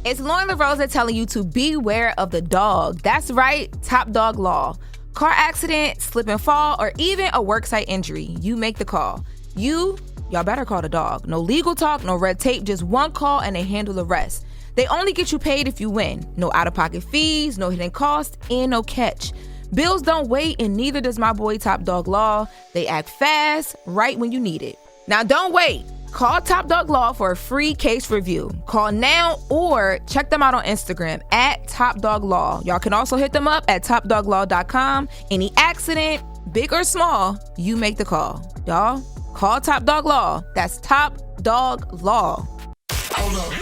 It's Loren LoRosa telling you to beware of the dog. That's right, top dog law. Car accident, slip and fall, or even a worksite injury. You make the call. Y'all better call the dog. No legal talk, no red tape, just one call and they handle the rest. They only get you paid if you win. No out-of-pocket fees, no hidden costs, and no catch. Bills don't wait, and neither does my boy Top Dog Law. They act fast, right when you need it. Now don't wait. Call Top Dog Law for a free case review. Call now or check them out on Instagram at Top Dog Law. Y'all can also hit them up at topdoglaw.com. Any accident, big or small, you make the call. Y'all, call Top Dog Law. That's Top Dog Law. Hold up.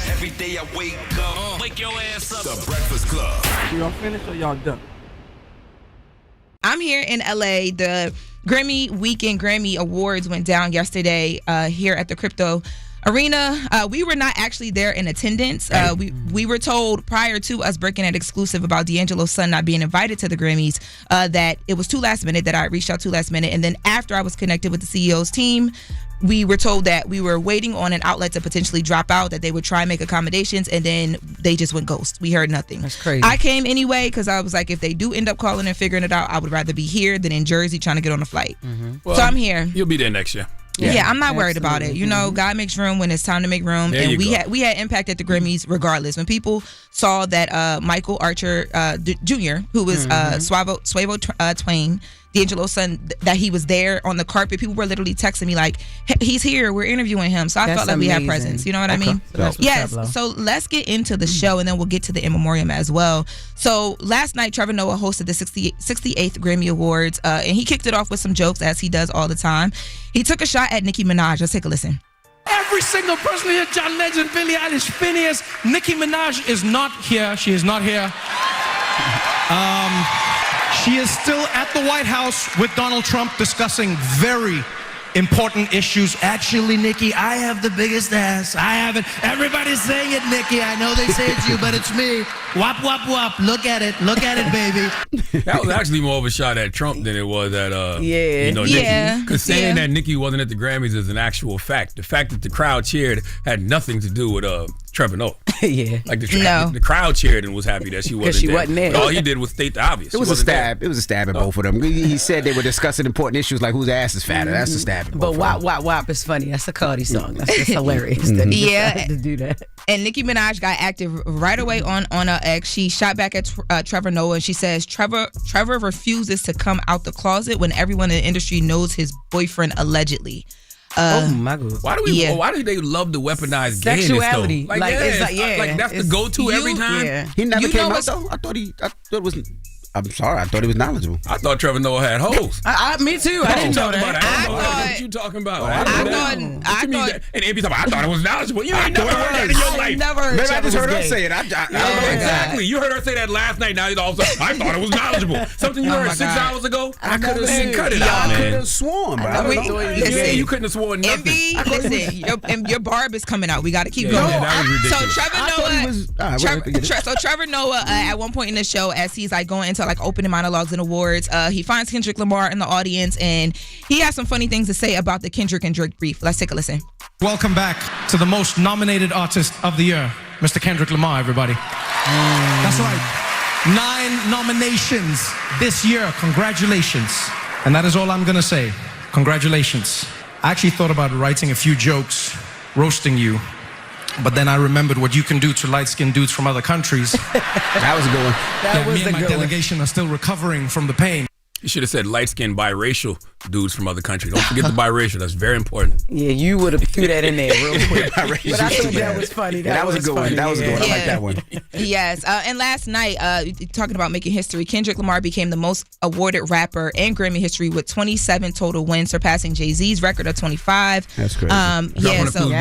Every day I wake up. Wake your ass up. The Breakfast Club. Y'all finished or y'all done? I'm here in LA. The Grammy Awards went down yesterday here at the Crypto Arena. We were not actually there in attendance. We were told prior to us breaking an exclusive about D'Angelo's son not being invited to the Grammys that it was too last minute, that I reached out too last minute. And then after I was connected with the CEO's team, we were told that we were waiting on an outlet to potentially drop out, that they would try and make accommodations, and then they just went ghost. We heard nothing. That's crazy. I came anyway because I was like, if they do end up calling and figuring it out, I would rather be here than in Jersey trying to get on a flight. Mm-hmm. Well, so I'm here. You'll be there next year. Yeah, I'm not worried about it. You know, God makes room when it's time to make room. There and we go. had impact at the Grammys regardless. When people saw that Michael Archer Jr., who was Ciofalo Twain, D'Angelo's son, that he was there on the carpet, people were literally texting me like, hey, he's here, we're interviewing him. So I felt like we had presence. You know what I mean? So let's get into the show and then we'll get to the in memoriam as well. So last night, Trevor Noah hosted the 68th Grammy Awards and he kicked it off with some jokes as he does all the time. He took a shot at Nicki Minaj. Let's take a listen. Every single person here, John Legend, Billie Eilish, Phineas, Nicki Minaj is not here. She is not here. She is still at the White House with Donald Trump discussing very important issues. Actually, Nicki, I have the biggest ass. I have it. Everybody's saying it, Nicki. I know they say it's you, but it's me. Wop, wop, wop. Look at it. Look at it, baby. That was actually more of a shot at Trump than it was at Nicki. Because saying that Nicki wasn't at the Grammys is an actual fact. The fact that the crowd cheered had nothing to do with Trevor Noah. Like the crowd cheered and was happy that she wasn't there. But all he did was state the obvious. It was a stab. There. It was a stab at both of them. He said they were discussing important issues like whose ass is fatter. That's a stab at both. But wop, wop, wop is funny. That's a Cardi song. That's just hilarious. That he decided to do that. And Nicki Minaj got active right away on her ex. She shot back at Trevor Noah and she says Trevor refuses to come out the closet when everyone in the industry knows his boyfriend allegedly. Oh my God! Why do they love to weaponize sexuality? Like that's the go-to every time. Yeah. He never came out though. I thought it was. I'm sorry. I thought he was knowledgeable. I thought Trevor Noah had hoes. Me too. I didn't know that. What you talking about? I thought. And Amy talking about, I thought it was knowledgeable. You ain't never heard that in your life. Maybe I just heard her say it. Exactly. You heard her say that last night. Now all of a sudden, I thought it was knowledgeable. Something you heard 6 hours ago. I could have cut it out, man. I could have sworn, bro. You couldn't have sworn nothing. Envy, listen, your barb is coming out. We got to keep going. That was ridiculous. So Trevor Noah, at one point in the show, as he's like going into like opening monologues and awards, he finds Kendrick Lamar in the audience and he has some funny things to say about the Kendrick and Drake beef. Let's take a listen. Welcome back to the most nominated artist of the year, Mr. Kendrick Lamar, everybody. That's right. 9 nominations this year. Congratulations. And that is all I'm going to say. Congratulations. I actually thought about writing a few jokes, roasting you. But then I remembered what you can do to light-skinned dudes from other countries. That was a good one. Me and my delegation are still recovering from the pain. You should have said light-skinned biracial dudes from other countries. Don't forget the biracial. That's very important. Yeah, you would have threw that in there real quick. But I think that was funny. That was a good one. That was a good one. I like that one. Yes. And last night, talking about making history, Kendrick Lamar became the most awarded rapper in Grammy history with 27 total wins, surpassing Jay-Z's record of 25. That's crazy. Absolutely.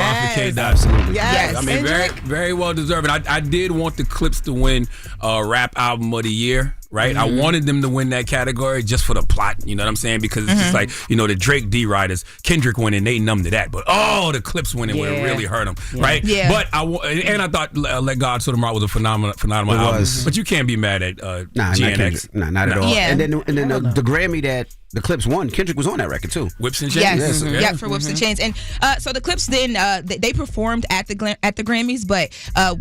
Yes. I mean, very, very well deserved. I did want the Clips to win Rap Album of the Year. right? I wanted them to win that category just for the plot, you know what I'm saying? Because it's just like, the Drake D Riders, Kendrick winning, they numb to that. But the Clips winning would have really hurt them, right? Yeah. But I thought Let God Sort 'Em Out was a phenomenal album. But you can't be mad at GNX. Not at all. Yeah. And then the Grammy that the Clips won, Kendrick was on that record too. Whips and Chains. Yes. For Whips and Chains. And so the Clips then they performed at the Grammys, but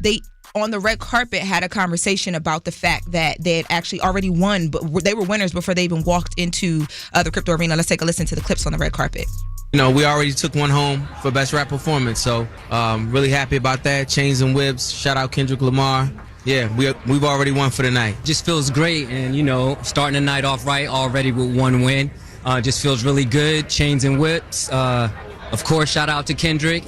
they on the red carpet had a conversation about the fact that they had actually already won, but they were winners before they even walked into the crypto arena. Let's take a listen to the Clips on the red carpet. We already took one home for Best Rap Performance, so really happy about that. Chains and Whips, shout out Kendrick Lamar. Yeah, we've already won for the night. Just feels great, and starting the night off right already with one win. Just feels really good. Chains and Whips. Of course, shout out to Kendrick.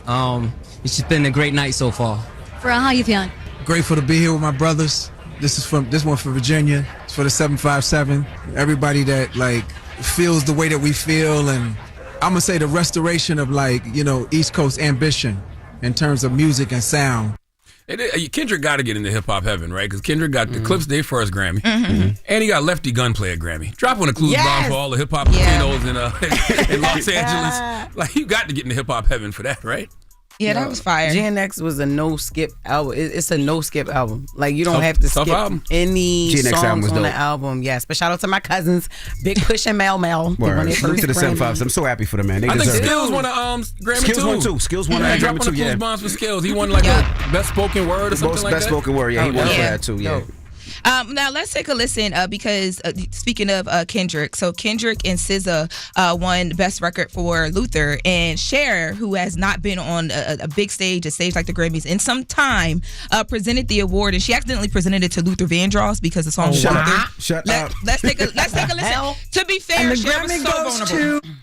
It's just been a great night so far. Pharrell, how you feeling? Grateful to be here with my brothers. This one for Virginia. It's for the 757. Everybody that feels the way that we feel, and I'm gonna say the restoration of East Coast ambition in terms of music and sound. Kendrick got to get into hip hop heaven, right? Because Kendrick got the Clips their first Grammy, and he got Lefty Gunplay a Grammy. Drop on a clues bomb for all the hip hop casinos in Los Angeles. You got to get into hip hop heaven for that, right? Yeah, that was fire. GNX was a no-skip album. It's a no-skip album. You don't have to skip any songs on the album. Yes, but shout out to my cousins, Big Push and Mel. Look to the 7-5. I'm so happy for them, man. They I think deserve Skills it. won a Grammy Skills won too. Skills won a Grammy too. Drop on the bonds for Skills. He won a best spoken word or something like that. Best spoken word. Yeah, he won for that too. Yeah. Now let's take a listen because speaking of Kendrick, so Kendrick and SZA won Best Record for Luther, and Cher, who has not been on a big stage, a stage like the Grammys in some time, presented the award, and she accidentally presented it to Luther Vandross because the song was Luther. Shut up. Let's take a listen. To be fair, and the Cher Grammy was so goes vulnerable. to.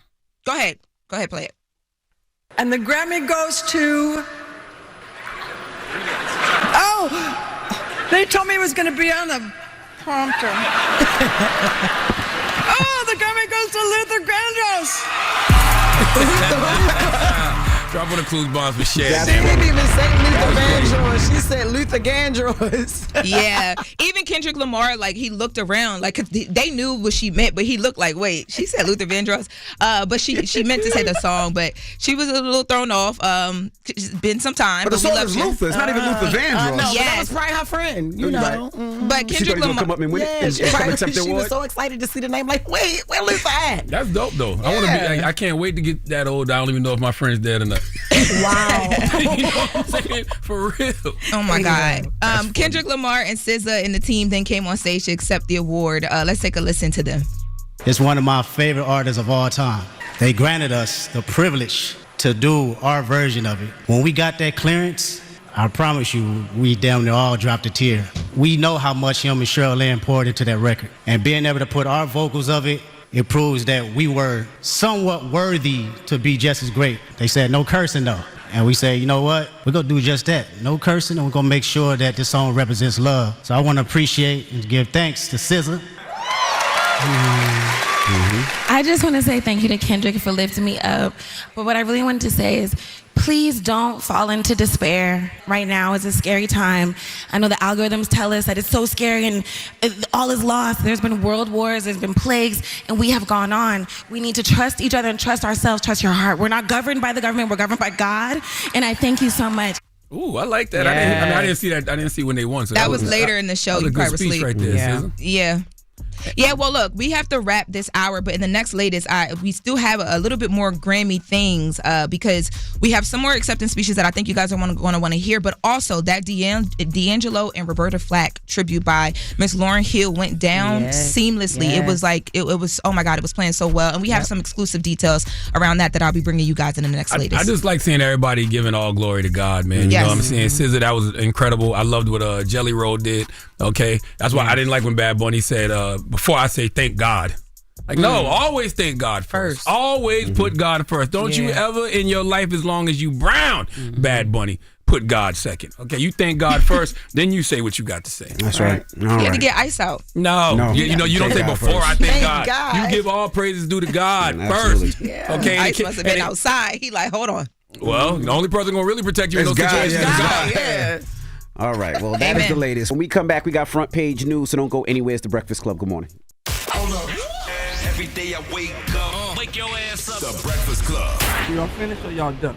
Go ahead, play it. And the Grammy goes to. Oh. They told me it was going to be on the prompter. The Grammy goes to Luther Vandross. Drop on the clues bombs for Cher. She didn't even say Luther Vandross. She said Luther Vandross. Yeah. Even Kendrick Lamar, he looked around, 'cause they knew what she meant, but he looked like, wait, she said Luther Vandross. But she meant to say the song, but she was a little thrown off. It's been some time. But the song is Luther. It's not even Luther Vandross. No, that was probably her friend, But Kendrick Lamar. Come up and win it. She was so excited to see the name. Wait, where Luther at? That's dope though. I can't wait to get that old. I don't even know if my friend's dead or not. Wow. You know what I'm saying? For real. Oh my God. Kendrick Lamar and SZA and the team then came on stage to accept the award. Let's take a listen to them. It's one of my favorite artists of all time. They granted us the privilege to do our version of it. When we got that clearance, I promise you, we damn near all dropped a tear. We know how much him and Cheryl Lynn poured into that record. And being able to put our vocals of it, it proves that we were somewhat worthy to be just as great. They said no cursing though. And we say, you know what? We're going to do just that. No cursing, and we're going to make sure that this song represents love. So I want to appreciate and give thanks to SZA. I just want to say thank you to Kendrick for lifting me up. But what I really wanted to say is, please don't fall into despair. Right now is a scary time. I know the algorithms tell us that it's so scary and all is lost. There's been world wars, there's been plagues, and we have gone on. We need to trust each other and trust ourselves, trust your heart. We're not governed by the government, we're governed by God. And I thank you so much. Ooh, I like that. Yeah. I didn't see that. I didn't see when they won. So that was later in the show. You probably were asleep right there. Yeah. Yeah, well, look, we have to wrap this hour, but in the next latest, we still have a little bit more Grammy things because we have some more acceptance speeches that I think you guys are going to want to hear, but also that D'Angelo and Roberta Flack tribute by Miss Lauryn Hill went down seamlessly. Yes. It was it was, oh my God, it was playing so well, and we have some exclusive details around that I'll be bringing you guys in the next latest. I just like seeing everybody giving all glory to God, man. You know what I'm saying? SZA, that was incredible. I loved what Jelly Roll did. Okay, that's why I didn't like when Bad Bunny said, before I say thank God. No, always thank God first. Always put God first. Don't you ever in your life, as long as you brown, Bad Bunny, put God second. Okay, you thank God first, then you say what you got to say. That's right. You have to get ice out. No. You don't say before I thank God. You give all praises due to God first. Yeah. Okay, Ice must have been outside. He hold on. Well, the only person gonna really protect you in those situations is God. All right. Well, that is the latest. When we come back, we got front page news, so don't go anywhere. It's The Breakfast Club. Good morning. Hold up. Every day I wake up, wake your ass up. The Breakfast Club. Y'all finished or y'all done?